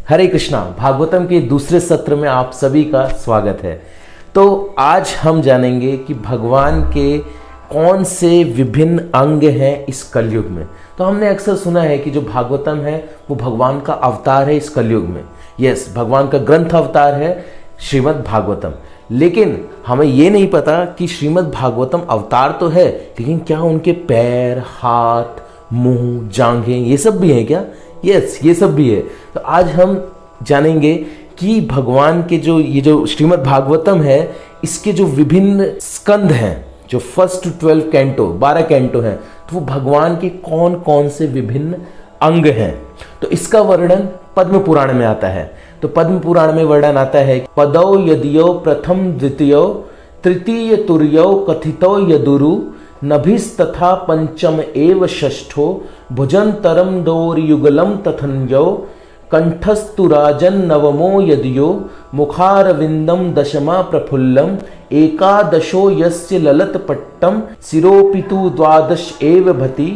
हरे कृष्णा। भागवतम के दूसरे सत्र में आप सभी का स्वागत है। तो आज हम जानेंगे कि भगवान के कौन से विभिन्न अंग हैं इस कलयुग में। तो हमने अक्सर सुना है कि जो भागवतम है वो भगवान का अवतार है इस कलयुग में। यस, भगवान का ग्रंथ अवतार है श्रीमद् भागवतम। लेकिन हमें ये नहीं पता कि श्रीमद् भागवतम अवतार तो है, लेकिन क्या उनके पैर, हाथ, मुंह, जांघें ये सब भी हैं क्या? यस, ये सब भी है। तो आज हम जानेंगे कि भगवान के जो श्रीमद् भागवतम है, इसके जो विभिन्न स्कंद हैं, जो 1 to 12 कैंटो, 12 कैंटो हैं, तो वो भगवान के कौन कौन से विभिन्न अंग हैं। तो इसका वर्णन पद्म पुराण में आता है। तो पद्म पुराण में वर्णन आता है, पदौ यदियो प्रथम द्वितीयो तृतीय तुर्यो कथितो यदुरु नभिस्तथा पंचम एव षष्ठो भुजंतरम डोरयुगलम तथन्यो कंठस्तु राजन नवमो यदियो मुखारविंदम दशमा प्रफुल्लम एकादशो यस्य ललतपट्टम सिरोपितु द्वादश एव भति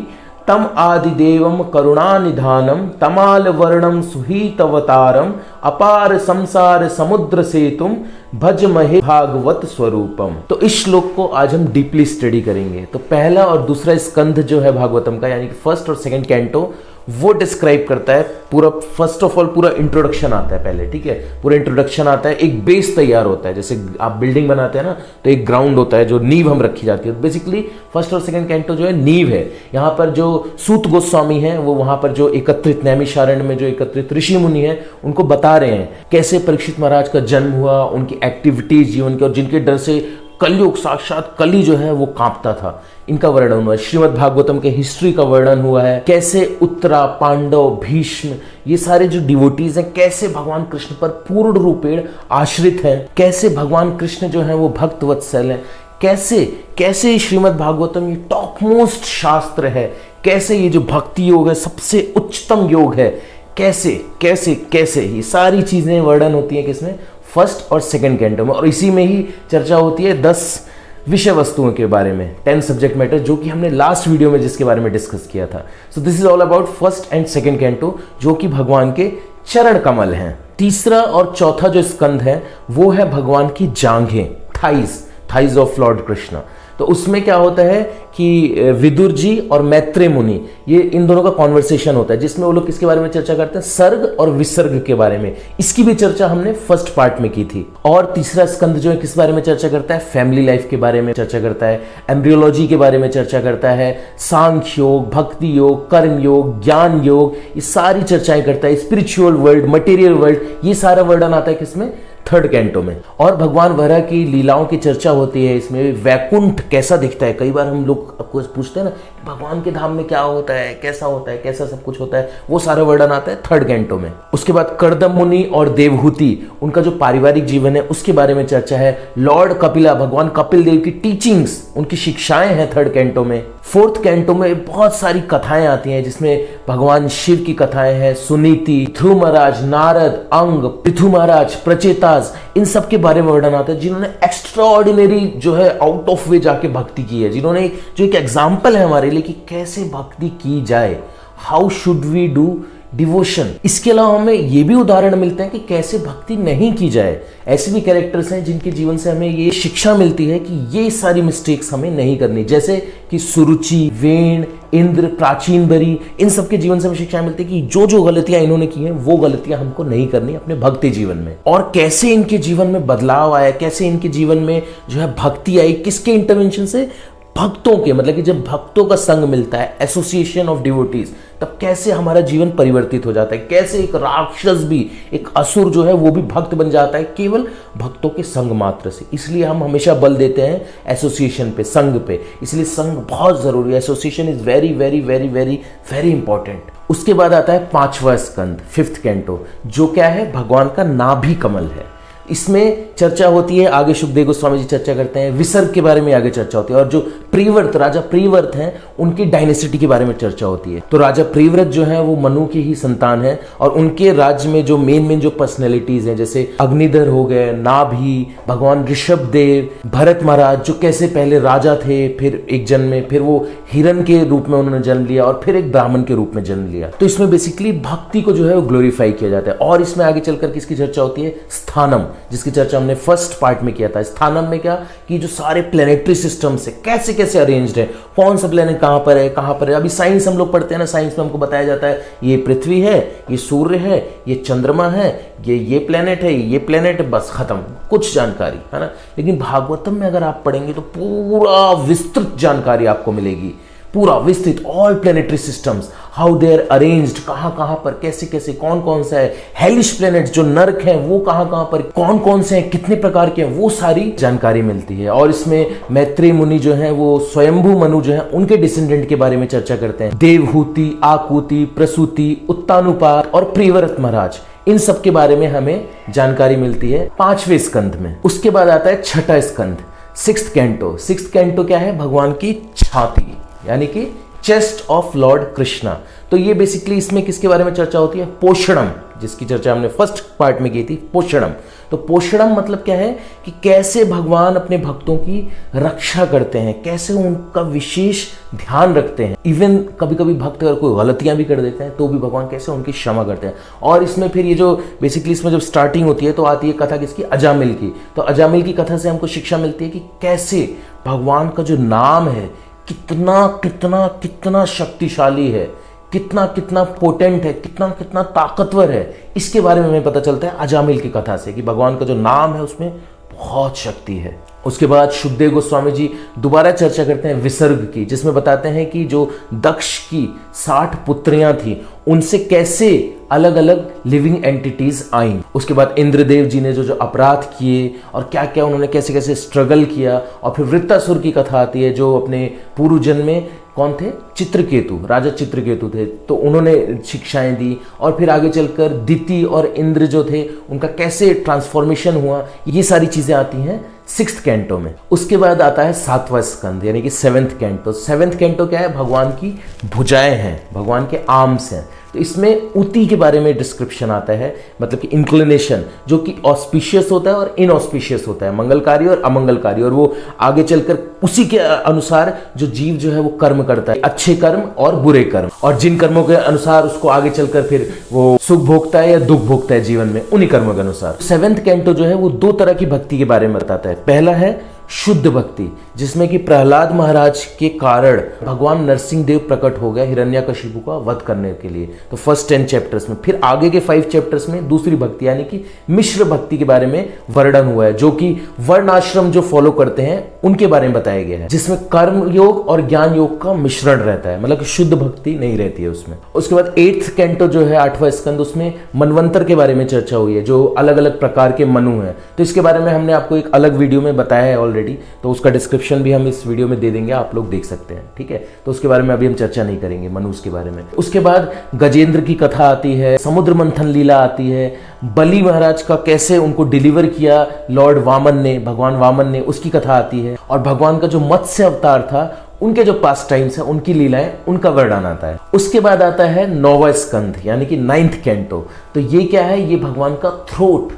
तम आदिदेवम करुणानिधानम तमाल वर्णम सुहीतवतारम अपार संसार समुद्र सेतुम भज महे भागवत स्वरूपम। तो इस श्लोक को आज हम डीपली स्टडी करेंगे। तो पहला और दूसरा स्कंध जो है भागवतम का, यानी कि 1st और 2nd कैंटो, वो डिस्क्राइब करता है पूरा। फर्स्ट ऑफ ऑल पूरा इंट्रोडक्शन आता है पहले, ठीक है, पूरा इंट्रोडक्शन आता है, एक बेस तैयार होता है। जैसे आप बिल्डिंग बनाते हैं ना, तो एक ग्राउंड होता है जो नींव हम रखी जाती है। बेसिकली 1st और 2nd कैंटो जो है नींव है। यहाँ पर जो सूत गोस्वामी हैं वो वहाँ पर जो एकत्रित नैमिषारण्य में जो एकत्रित ऋषि मुनि हैं उनको बता रहे हैं कैसे परीक्षित महाराज का जन्म हुआ, उनकी एक्टिविटीज जीवन के, और जिनके डर से कलयुग साक्षात कली जो है वो कांपता था, इनका वर्णन हुआ है। श्रीमद् भागवतम के हिस्ट्री का वर्णन हुआ है, कैसे उत्तरा, पांडव, भीष्म, ये सारे जो डिवोटीज हैं कैसे भगवान कृष्ण पर पूर्ण रूपेण आश्रित हैं, कैसे भगवान कृष्ण जो है वो भक्त वत्सल हैं, कैसे कैसे श्रीमद् भागवतम ये टॉप मोस्ट शास्त्र है, कैसे ये जो भक्ति योग है सबसे उच्चतम योग है, कैसे कैसे कैसे ये सारी चीजें वर्णन होती हैं किसमें? 1st और 2nd कैंटो में। और इसी में ही चर्चा होती है 10 विषय वस्तुओं के बारे में, 10 सब्जेक्ट मैटर, जो कि हमने लास्ट वीडियो में जिसके बारे में डिस्कस किया था। So this is all about 1st and 2nd canto, जो कि भगवान के चरण कमल हैं। तीसरा और चौथा जो स्कंद है वो है भगवान की जांघें, थाइज ऑफ लॉर्ड कृष्णा। तो उसमें क्या होता है कि विदुर जी और मैत्रेय मुनि, ये इन दोनों का कॉन्वर्सेशन होता है, जिसमें वो लोग किसके बारे में चर्चा करते हैं? सर्ग और विसर्ग के बारे में। इसकी भी चर्चा हमने 1st पार्ट में की थी। और तीसरा स्कंद जो है किस बारे में चर्चा करता है? फैमिली लाइफ के बारे में चर्चा करता है, एम्ब्रियोलॉजी के बारे में चर्चा करता है, सांख्य योग, भक्ति योग, कर्म योग, ज्ञान योग, ये सारी चर्चाएं करता है। स्पिरिचुअल वर्ल्ड, मटेरियल वर्ल्ड, ये सारा वर्णन आता है किसमें? 3rd कैंटो में। और भगवान वराह की लीलाओं की चर्चा होती है इसमें। वैकुंठ कैसा दिखता है, कई बार हम लोग आपको पूछते हैं ना भगवान के धाम में क्या होता है, कैसा सब कुछ होता है, वो सारा वर्णन आता है 3rd कैंटो में। उसके बाद कर्दम मुनि और देवहूति, उनका जो पारिवारिक जीवन है उसके बारे में चर्चा है। लॉर्ड कपिला, भगवान कपिल देव की टीचिंग्स, उनकी शिक्षाएं हैं 3rd कैंटो में। 4th कैंटो में बहुत सारी कथाएं आती हैं, जिसमें भगवान शिव की कथाएं हैं, सुनीति, ध्रुव महाराज, नारद, अंग, पृथु महाराज, प्रचेता, इन सब के बारे में वर्णन आता है, जिन्होंने एक्स्ट्रा ऑर्डिनरी जो है आउट ऑफ वे जाके भक्ति की है, जिन्होंने जो एक एग्जाम्पल है हमारे लिए कि कैसे भक्ति की जाए, how should we do devotion. इसके अलावा हमें ये भी उदाहरण मिलते हैं कि कैसे भक्ति नहीं की जाए। ऐसे भी कैरेक्टर्स हैं जिनके जीवन से हमें ये शिक्षा मिलती है कि ये सारी मिस्टेक्स हमें नहीं करनी, जैसे कि सुरुचि, वेण, इंद्र, प्राचीन बरी, इन सब के जीवन से हमें शिक्षा मिलती है कि जो जो गलतियां इन्होंने की हैं वो गलतियां हमको नहीं करनी अपने भक्ति जीवन में। और कैसे इनके जीवन में बदलाव आया, कैसे इनके जीवन में जो है भक्ति आई, किसके इंटरवेंशन से? भक्तों के, मतलब कि जब भक्तों का संग मिलता है, एसोसिएशन ऑफ डिवोटीज, तब कैसे हमारा जीवन परिवर्तित हो जाता है, कैसे एक राक्षस भी, एक असुर जो है वो भी भक्त बन जाता है केवल भक्तों के संग मात्र से। इसलिए हम हमेशा बल देते हैं एसोसिएशन पे, संग पे। इसलिए संग बहुत जरूरी है, association is very very very very very important. उसके बाद आता है 5वां स्कंद, 5th कैंटो, जो क्या है? भगवान का नाभि कमल है। इसमें चर्चा होती है, आगे सुखदेव गोस्वामी जी चर्चा करते हैं, विसर्ग के बारे में आगे चर्चा होती है। और जो प्रियव्रत, राजा प्रियव्रत हैं, उनकी डायनेसिटी के बारे में चर्चा होती है। तो राजा प्रियव्रत जो है वो मनु की ही संतान है और उनके राज्य में जो मेन जो पर्सनैलिटीज हैं जैसे अग्निधर हो गए, नाभि, भगवान ऋषभदेव, भरत महाराज जो कैसे पहले राजा थे, फिर एक जन्म में फिर वो हिरण के रूप में उन्होंने जन्म लिया और फिर एक ब्राह्मण के रूप में जन्म लिया। तो इसमें बेसिकली भक्ति को जो है वो ग्लोरीफाई किया जाता है। और इसमें आगे चलकर किसकी चर्चा होती है? स्थानम, जिसकी चर्चा हमने फर्स्ट पार्ट में किया था। स्थानम में क्या कि जो सारे प्लेनेटरी सिस्टम से कैसे कैसे अरेंज्ड है, कौन सा प्लेनेट कहां पर है, कहां पर है। अभी साइंस हम लोग पढ़ते हैं ना, साइंस में हमको बताया जाता है ये पृथ्वी है, ये सूर्य है, ये चंद्रमा है, ये प्लेनेट है, ये प्लेनेट है, बस खत्म, कुछ जानकारी है ना। लेकिन भागवतम में अगर आप पढ़ेंगे तो पूरा विस्तृत जानकारी आपको मिलेगी, पूरा विस्तृत, all planetary systems, how they are arranged, कहां कहां पर कैसे कैसे कौन कौन सा है, हेलिश प्लेनेट्स जो नर्क हैं वो कहां कहां पर कौन कौन से हैं, कितने प्रकार के हैं, वो सारी जानकारी मिलती है। और इसमें मैत्रेय मुनि जो हैं वो स्वयंभू मनु जो हैं उनके डिसेंडेंट के बारे में चर्चा करते हैं। देवहूति, आकुति, प्रसूति, उत्तानुपात और प्रियव्रत महाराज, इन सब के बारे में हमें जानकारी मिलती है 5वें स्कंद में। उसके बाद आता है छठा स्कंद, 6th कैंटो। 6th कैंटो क्या है? भगवान की छाती, यानी कि चेस्ट ऑफ लॉर्ड कृष्णा। तो ये बेसिकली इसमें किसके बारे में चर्चा होती है? पोषणम, जिसकी चर्चा हमने फर्स्ट पार्ट में की थी, पोषणम। तो पोषणम मतलब क्या है कि कैसे भगवान अपने भक्तों की रक्षा करते हैं, कैसे उनका विशेष ध्यान रखते हैं। इवन कभी कभी भक्त अगर कोई गलतियां भी कर देते हैं तो भी भगवान कैसे उनकी क्षमा करते हैं। और इसमें फिर ये जो बेसिकली इसमें जब स्टार्टिंग होती है तो आती है कथा किसकी? अजामिल की। तो अजामिल की कथा से हमको शिक्षा मिलती है कि कैसे भगवान का जो नाम है कितना कितना कितना शक्तिशाली है, कितना कितना पोटेंट है, कितना कितना ताकतवर है। इसके बारे में हमें पता चलता है अजामिल की कथा से कि भगवान का जो नाम है उसमें बहुत शक्ति है। उसके बाद शुद्धदेव गोस्वामी जी दोबारा चर्चा करते हैं विसर्ग की, जिसमें बताते हैं कि जो दक्ष की 60 पुत्रियां थी उनसे कैसे अलग अलग लिविंग एंटिटीज आईं। उसके बाद इंद्रदेव जी ने जो अपराध किए और क्या क्या उन्होंने कैसे कैसे स्ट्रगल किया। और फिर वृत्तासुर की कथा आती है जो अपने पूर्व जन्म में कौन थे? चित्रकेतु, राजा चित्रकेतु थे, तो उन्होंने शिक्षाएं दी। और फिर आगे चलकर दिति और इंद्र जो थे उनका कैसे ट्रांसफॉर्मेशन हुआ, ये सारी चीजें आती हैं 6th कैंटो में। उसके बाद आता है 7वां स्कंद यानी कि 7th कैंटो। 7th कैंटो क्या है? भगवान की भुजाएं हैं, भगवान के आर्म्स हैं। तो इसमें उति के बारे में डिस्क्रिप्शन आता है, मतलब कि इंक्लिनेशन, जो कि ऑस्पिशियस होता है और इनऑस्पिशियस होता है, मंगलकारी और अमंगलकारी। और वो आगे चलकर उसी के अनुसार जो जीव जो है वो कर्म करता है, अच्छे कर्म और बुरे कर्म, और जिन कर्मों के अनुसार उसको आगे चलकर फिर वो सुख भोगता है या दुख भोगता है जीवन में, उन्हीं कर्मों के अनुसार। 7th कैंटो जो है वो 2 तरह की भक्ति के बारे में बताता है। पहला है शुद्ध भक्ति, जिसमें कि प्रहलाद महाराज के कारण भगवान नरसिंह देव प्रकट हो गया हिरण्यकशिपु का वध करने के लिए, तो फर्स्ट 10 चैप्टर्स में। फिर आगे के 5 चैप्टर्स में दूसरी भक्ति यानी कि मिश्र भक्ति के बारे में वर्णन हुआ है, जो कि वर्ण आश्रम जो फॉलो करते हैं उनके बारे में बताया गया है, जिसमें कर्म योग और ज्ञान योग का मिश्रण रहता है, मतलब कि शुद्ध भक्ति नहीं रहती है उसमें। उसके बाद 8th कैंटो जो है 8वां स्कंद, उसमें मनवंतर के बारे में चर्चा हुई है, जो अलग अलग प्रकार के मनु हैं। तो इसके बारे में हमने आपको एक अलग वीडियो में बताया है ऑलरेडी, तो उसका डिस्क्रिप्शन भी हम इस वीडियो में दे देंगे, आप लोग देख सकते हैं, ठीक है। तो उसके बारे में अभी हम चर्चा नहीं करेंगे मनुष्य के बारे में। उसके बाद गजेंद्र की कथा आती है, समुद्र मंथन लीला आती है, बलि महाराज का कैसे उनको डिलीवर किया लॉर्ड वामन ने, भगवान वामन ने, उसकी कथा आती है। और भगवान का जो मत्स्य अवतार था उनके जो पास्ट टाइम्स है, उनकी लीलाएं, उनका वर्णन आता है। उसके बाद आता है 9वां स्कंध यानी कि 9th कैंटो। तो ये क्या है? ये भगवान का थ्रोट,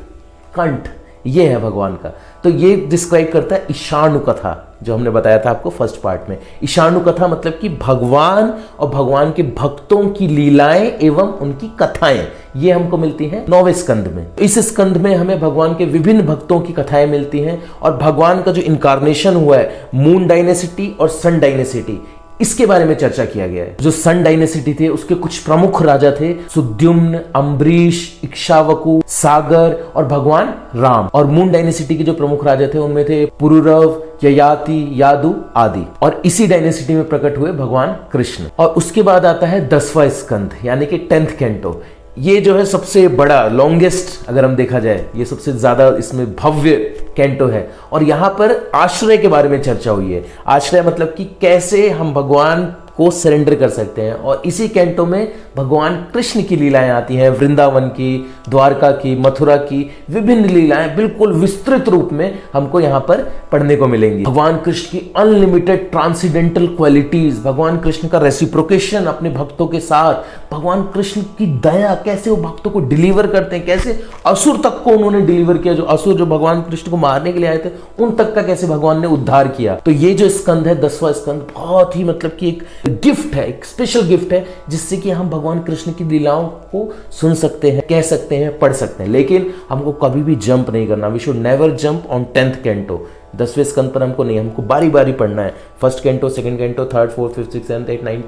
कंठ, ये है भगवान का। तो ये डिस्क्राइब करता है ईशानु कथा, जो हमने बताया था आपको फर्स्ट पार्ट में। ईशानु कथा मतलब कि भगवान और भगवान के भक्तों की लीलाएं एवं उनकी कथाएं, ये हमको मिलती हैं 9वें स्कंद में। इस स्कंद में हमें भगवान के विभिन्न भक्तों की कथाएं मिलती हैं और भगवान का जो इनकारनेशन हुआ है, मून डायनेसिटी और सन डायनेसिटी, इसके बारे में चर्चा किया गया है। जो सन डायनेसिटी थे उसके कुछ प्रमुख राजा थे, सुद्युम्न, अम्बरीश, इक्ष्वाकु, सागर और भगवान राम। और मून डायनेसिटी के जो प्रमुख राजा थे उनमें थे पुरुरव, ययाति, यादु आदि। और इसी डायनेसिटी में प्रकट हुए भगवान कृष्ण। और उसके बाद आता है 10वां स्कंद यानी कि 10th कैंटो। ये जो है सबसे बड़ा, लॉन्गेस्ट अगर हम देखा जाए, ये सबसे ज्यादा इसमें भव्य कैंटो है। और यहाँ पर आश्रय के बारे में चर्चा हुई है। आश्रय मतलब कि कैसे हम भगवान को सरेंडर कर सकते हैं। और इसी कैंटो में भगवान कृष्ण की लीलाएं आती हैं, वृंदावन की, द्वारका की, मथुरा की विभिन्न लीलाएं बिल्कुल विस्तृत रूप में हमको यहाँ पर पढ़ने को मिलेंगी। भगवान कृष्ण की अनलिमिटेड ट्रांसेंडेंटल क्वालिटीज, भगवान कृष्ण का रेसिप्रोकेशन अपने भक्तों के साथ, भगवान कृष्ण की दया, कैसे वो भक्तों को डिलीवर करते हैं, कैसे असुर तक को उन्होंने डिलीवर किया, जो असुर जो भगवान कृष्ण को मारने के लिए आए थे उन तक का कैसे भगवान ने उद्धार किया। तो ये जो स्कंद है 10वां स्कंद बहुत ही मतलब कि एक गिफ्ट है, एक स्पेशल गिफ्ट है, जिससे कि हम भगवान कृष्ण की लीलाओं को सुन सकते हैं, कह सकते हैं, पढ़ सकते हैं। लेकिन हमको कभी भी जंप नहीं करना। We should never jump on 10th canto. 10वें स्कंद पर हमको नहीं, हमको बारी बारी पढ़ना है। First canto, second canto, third, fourth, fifth, six, seventh, eight, ninth,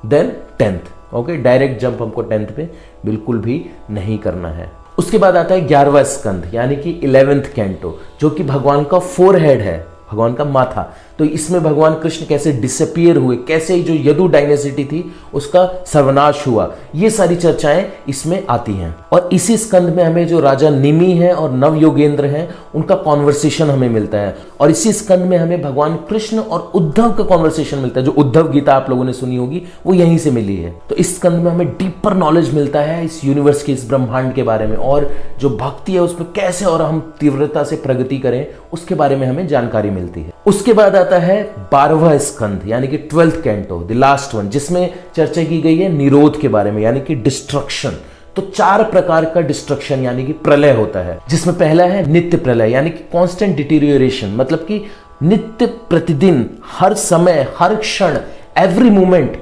then 10th। Okay, direct jump हमको 10th पे बिल्कुल भी नहीं करना है। उसके बाद आता है 11वां स्कंद यानी कि 11th कैंटो, जो कि भगवान का फोरहेड है, भगवान का माथा। तो इसमें भगवान कृष्ण कैसे डिसअपियर हुए, कैसे जो यदु डायनेसिटी थी उसका सर्वनाश हुआ, ये सारी चर्चाएं इसमें आती हैं। और इसी स्कंद में हमें जो राजा निमि है और नव योगेंद्र हैं उनका कॉन्वर्सेशन हमें मिलता है। और इसी स्कंद में हमें भगवान कृष्ण और उद्धव का कॉन्वर्सेशन मिलता है। जो उद्धव गीता आप लोगों ने सुनी होगी वो यहीं से मिली है। तो इस स्कंद में हमें डीपर नॉलेज मिलता है इस यूनिवर्स के, इस ब्रह्मांड के बारे में, और जो भक्ति है उसमें कैसे और हम तीव्रता से प्रगति करें उसके बारे में हमें जानकारी मिलती है। उसके बाद आता है 12वां स्कंद यानी कि 12th canto, the last one, जिसमें चर्चा की गई है निरोध के बारे में यानी कि डिस्ट्रक्शन। तो 4 प्रकार का डिस्ट्रक्शन यानी कि प्रलय होता है, जिसमें पहला है नित्य प्रलय यानी कि कांस्टेंट डिटीरियोरेशन, मतलब कि नित्य प्रतिदिन, हर समय, हर क्षण, एवरी मोमेंट,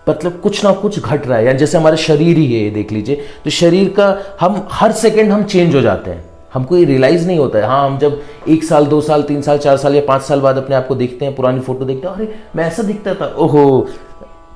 मतलब कुछ ना कुछ घट रहा है। यानी जैसे हमारा शरीर ही है, देख लीजिए, तो शरीर का हम हर सेकेंड हम चेंज हो जाते हैं, हमको ये रियलाइज नहीं होता है। हाँ, हम जब 1 साल, 2 साल, 3 साल, 4 साल या 5 साल बाद अपने आप को देखते हैं, पुरानी फोटो देखते हैं, अरे मैं ऐसा दिखता था, ओहो,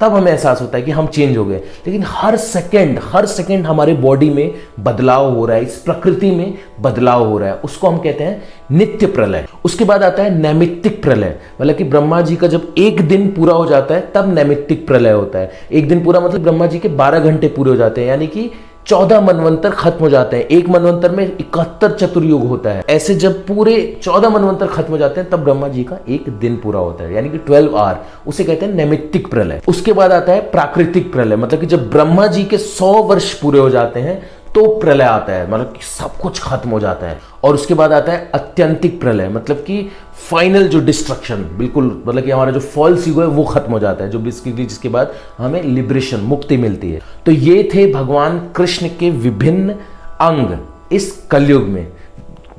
तब हमें एहसास होता है कि हम चेंज हो गए। लेकिन हर सेकंड हमारे बॉडी में बदलाव हो रहा है, इस प्रकृति में बदलाव हो रहा है, उसको हम कहते हैं नित्य प्रलय। उसके बाद आता है नैमित्तिक प्रलय, मतलब कि ब्रह्मा जी का जब 1 दिन पूरा हो जाता है तब नैमित्तिक प्रलय होता है। 1 दिन पूरा मतलब ब्रह्मा जी के 12 घंटे पूरे हो जाते हैं, यानी कि 14 मनवंतर खत्म हो जाते हैं। एक मनवंतर में 71 चतुर्युग होता है। ऐसे जब पूरे 14 मनवंतर खत्म हो जाते हैं तब ब्रह्मा जी का 1 दिन पूरा होता है, यानी कि 12 आवर, उसे कहते हैं नैमित्तिक प्रलय। उसके बाद आता है प्राकृतिक प्रलय, मतलब कि जब ब्रह्मा जी के 100 वर्ष पूरे हो जाते हैं तो प्रलय आता है, मतलब कि सब कुछ खत्म हो जाता है। और उसके बाद आता है अत्यंतिक प्रलय, मतलब कि फाइनल जो डिस्ट्रक्शन, बिल्कुल मतलब कि हमारा जो फॉल्स ईगो है वो खत्म हो जाता है, जो बेसिकली जिसके बाद हमें लिबरेशन, मुक्ति मिलती है। तो ये थे भगवान कृष्ण के विभिन्न अंग इस कलयुग में,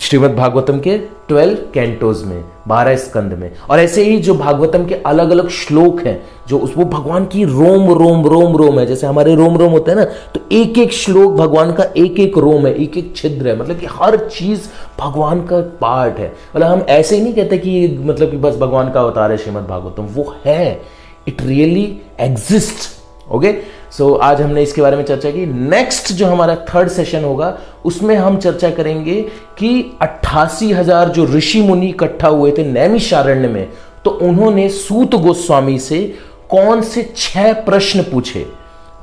श्रीमद् भागवतम के 12 कैंटोज में, 12 स्कंद में। और ऐसे ही जो भागवतम के अलग अलग श्लोक हैं, जो वो भगवान की रोम रोम रोम रोम है, जैसे हमारे रोम रोम होते हैं ना, तो एक एक श्लोक भगवान का एक एक रोम है, एक एक छिद्र है, मतलब कि हर चीज भगवान का पार्ट है। मतलब हम ऐसे ही नहीं कहते कि मतलब कि बस भगवान का अवतार है श्रीमद् भागवतम, वो है, इट रियली एग्जिस्ट। ओके, सो आज हमने इसके बारे में चर्चा की। नेक्स्ट जो हमारा 3rd सेशन होगा उसमें हम चर्चा करेंगे कि 88,000 जो ऋषि मुनि इकट्ठा हुए थे नैमिषारण्य में, तो उन्होंने सूत गोस्वामी से कौन से 6 प्रश्न पूछे।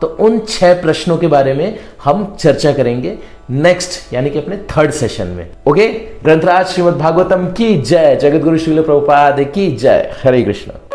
तो उन 6 प्रश्नों के बारे में हम चर्चा करेंगे नेक्स्ट, यानी कि अपने 3rd सेशन में। ओके, ग्रंथराज श्रीमद् भागवतम की जय, जगत गुरु श्रील प्रभुपाद की जय। हरे कृष्ण।